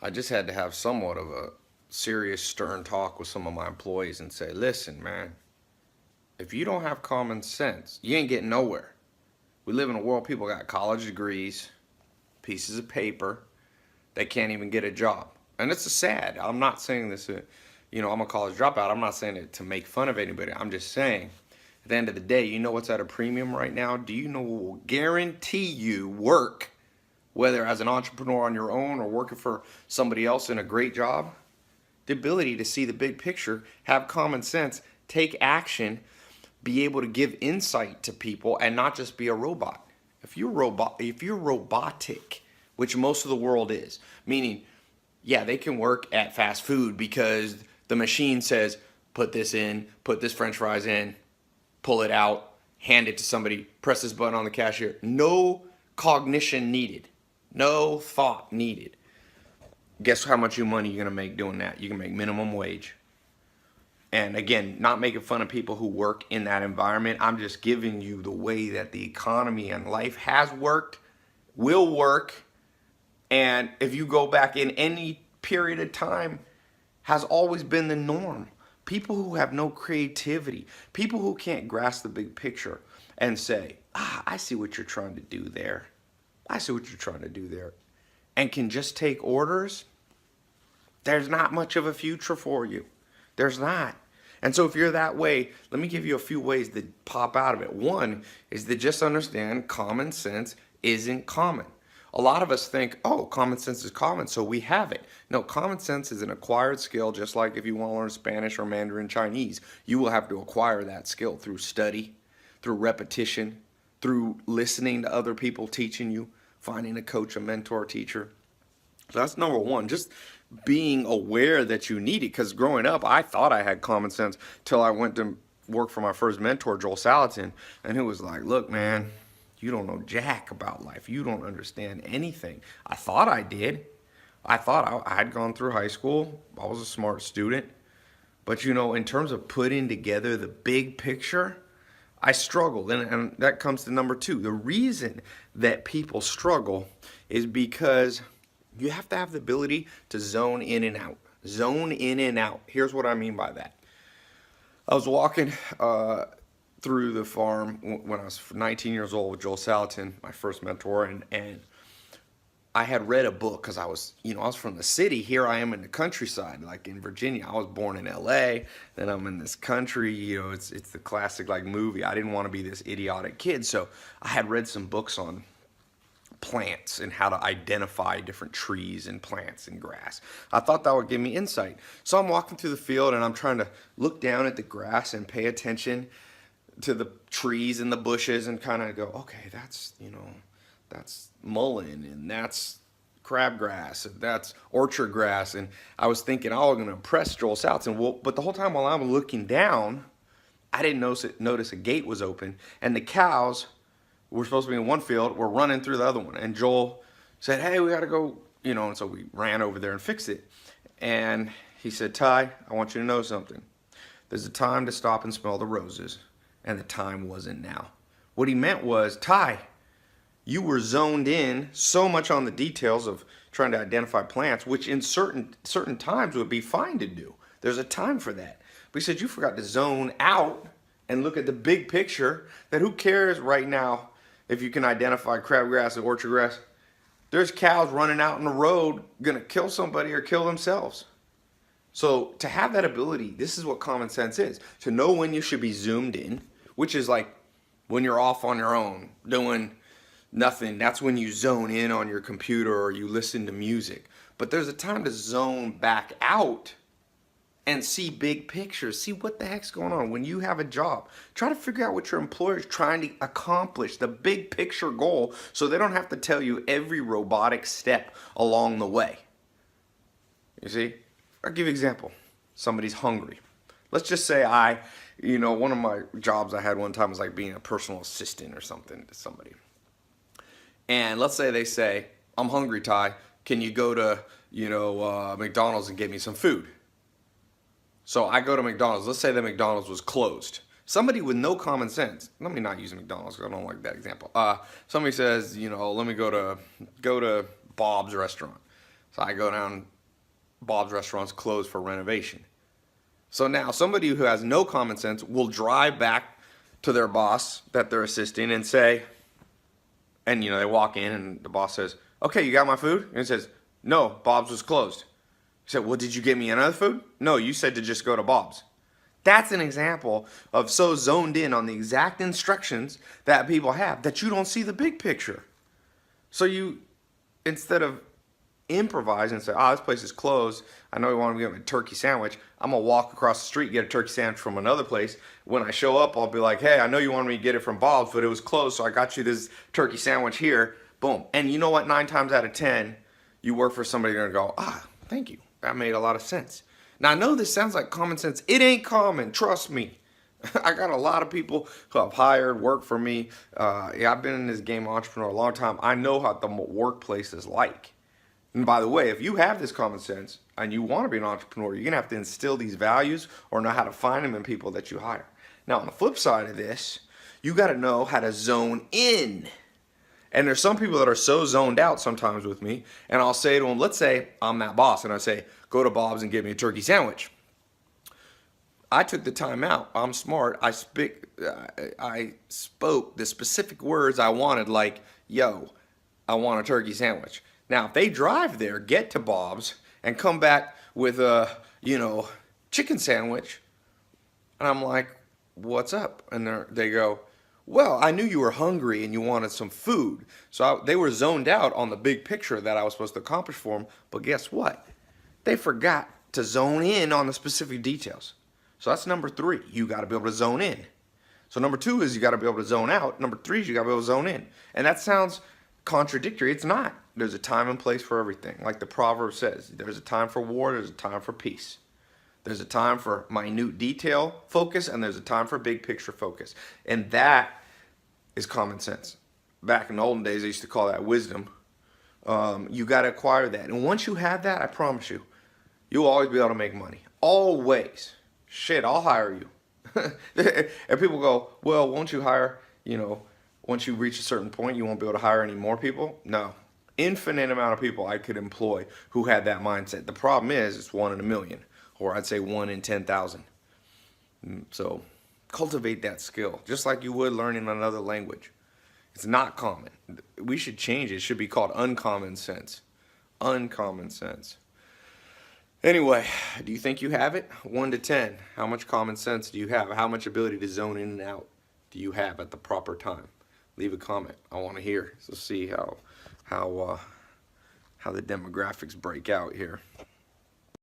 I just had to have somewhat of a serious, stern talk with some of my employees and say, listen, man, if you don't have common sense, you ain't getting nowhere. We live in a world people got college degrees, pieces of paper, they can't even get a job. And it's sad. I'm not saying this, I'm a college dropout. I'm not saying it to make fun of anybody. I'm just saying, at the end of the day, you know what's at a premium right now? Do you know what will guarantee you work, whether as an entrepreneur on your own or working for somebody else in a great job? The ability to see the big picture, have common sense, take action, be able to give insight to people and not just be a robot. If you're robotic, which most of the world is, meaning, yeah, they can work at fast food because the machine says, put this in, put this french fries in, pull it out, hand it to somebody, press this button on the cashier. No cognition needed. No thought needed. Guess how much money you're going to make doing that? You can make minimum wage. And again, not making fun of people who work in that environment. I'm just giving you the way that the economy and life has worked, will work, and if you go back in any period of time, has always been the norm. People who have no creativity, people who can't grasp the big picture and say, I see what you're trying to do there. I see what you're trying to do there. And can just take orders, there's not much of a future for you. There's not. And so if you're that way, let me give you a few ways that pop out of it. One is to just understand common sense isn't common. A lot of us think, oh, common sense is common, so we have it. No, common sense is an acquired skill, just like if you want to learn Spanish or Mandarin Chinese, you will have to acquire that skill through study, through repetition, through listening to other people teaching you, finding a coach, a mentor, teacher. So that's number one, just being aware that you need it. Because growing up, I thought I had common sense till I went to work for my first mentor, Joel Salatin, and he was like, look, man, you don't know jack about life. You don't understand anything. I thought I did. I thought I had gone through high school. I was a smart student. But, in terms of putting together the big picture, I struggled. And that comes to number two. The reason that people struggle is because you have to have the ability to zone in and out. Zone in and out. Here's what I mean by that. I was walking through the farm when I was 19 years old with Joel Salatin, my first mentor, and I had read a book because I was from the city. Here I am in the countryside, like in Virginia. I was born in LA, then I'm in this country. It's the classic like movie. I didn't want to be this idiotic kid, so I had read some books on plants and how to identify different trees and plants and grass. I thought that would give me insight. So I'm walking through the field and I'm trying to look down at the grass and pay attention to the trees and the bushes and kind of go, okay, that's mullein and that's crabgrass and that's orchard grass. And I was thinking, oh, I'm going to impress Joel Salatin. Well, but the whole time while I'm looking down, I didn't notice a gate was open and the cows were supposed to be in one field were running through the other one. And Joel said, hey, we got to go, and so we ran over there and fixed it. And he said, Ty, I want you to know something. There's a time to stop and smell the roses, and the time wasn't now. What he meant was, Ty, you were zoned in so much on the details of trying to identify plants, which in certain times would be fine to do. There's a time for that. But he said you forgot to zone out and look at the big picture, that who cares right now if you can identify crabgrass and orchard grass. There's cows running out in the road going to kill somebody or kill themselves. So to have that ability, this is what common sense is. To know when you should be zoomed in, which is like when you're off on your own doing nothing. That's when you zone in on your computer or you listen to music. But there's a time to zone back out and see big pictures. See what the heck's going on. When you have a job, try to figure out what your employer is trying to accomplish, the big picture goal, so they don't have to tell you every robotic step along the way. You see? I'll give you an example. Somebody's hungry. Let's just say one of my jobs I had one time was like being a personal assistant or something to somebody. And let's say they say, I'm hungry, Ty. Can you go to, McDonald's and get me some food? So I go to McDonald's. Let's say that McDonald's was closed. Somebody with no common sense. Let me not use McDonald's because I don't like that example. Somebody says, let me go to Bob's restaurant. So I go down Bob's Restaurant's closed for renovation. So now somebody who has no common sense will drive back to their boss that they're assisting and say, and they walk in and the boss says, "Okay, you got my food?" And he says, "No, Bob's was closed." He said, "Well, did you get me another food?" "No, you said to just go to Bob's." That's an example of so zoned in on the exact instructions that people have that you don't see the big picture. So you, instead of improvise and say, this place is closed. I know you want to get a turkey sandwich. I'm going to walk across the street, get a turkey sandwich from another place. When I show up, I'll be like, hey, I know you wanted me to get it from Bob's, but it was closed, so I got you this turkey sandwich here. Boom. And you know what? 9 times out of 10, you work for somebody going to go, thank you. That made a lot of sense. Now, I know this sounds like common sense. It ain't common. Trust me. I got a lot of people who I've hired work for me. I've been in this game of entrepreneur a long time. I know how the workplace is like. And by the way, if you have this common sense and you want to be an entrepreneur, you're going to have to instill these values or know how to find them in people that you hire. Now, on the flip side of this, you got to know how to zone in. And there's some people that are so zoned out sometimes with me, and I'll say to them, let's say I'm that boss, and I say, go to Bob's and get me a turkey sandwich. I took the time out. I'm smart. I spoke the specific words I wanted, like, yo, I want a turkey sandwich. Now, if they drive there, get to Bob's, and come back with a, chicken sandwich, and I'm like, what's up? And they go, well, I knew you were hungry and you wanted some food. So they were zoned out on the big picture that I was supposed to accomplish for them. But guess what? They forgot to zone in on the specific details. So that's number 3. You got to be able to zone in. So number 2 is you got to be able to zone out. Number 3 is you got to be able to zone in. And that sounds contradictory. It's not. There's a time and place for everything. Like the proverb says, there's a time for war, there's a time for peace. There's a time for minute detail focus, and there's a time for big picture focus. And that is common sense. Back in the olden days, I used to call that wisdom. You got to acquire that. And once you have that, I promise you, you'll always be able to make money. Always. Shit, I'll hire you. And people go, well, won't you hire, once you reach a certain point, you won't be able to hire any more people? No. Infinite amount of people I could employ who had that mindset. The problem is it's 1 in a million, or I'd say 1 in 10,000. So cultivate that skill, just like you would learning another language. It's not common. We should change it. It should be called uncommon sense. Uncommon sense. Anyway, do you think you have it? 1 to 10. How much common sense do you have? How much ability to zone in and out do you have at the proper time? Leave a comment. I want to hear. So see how the demographics break out here.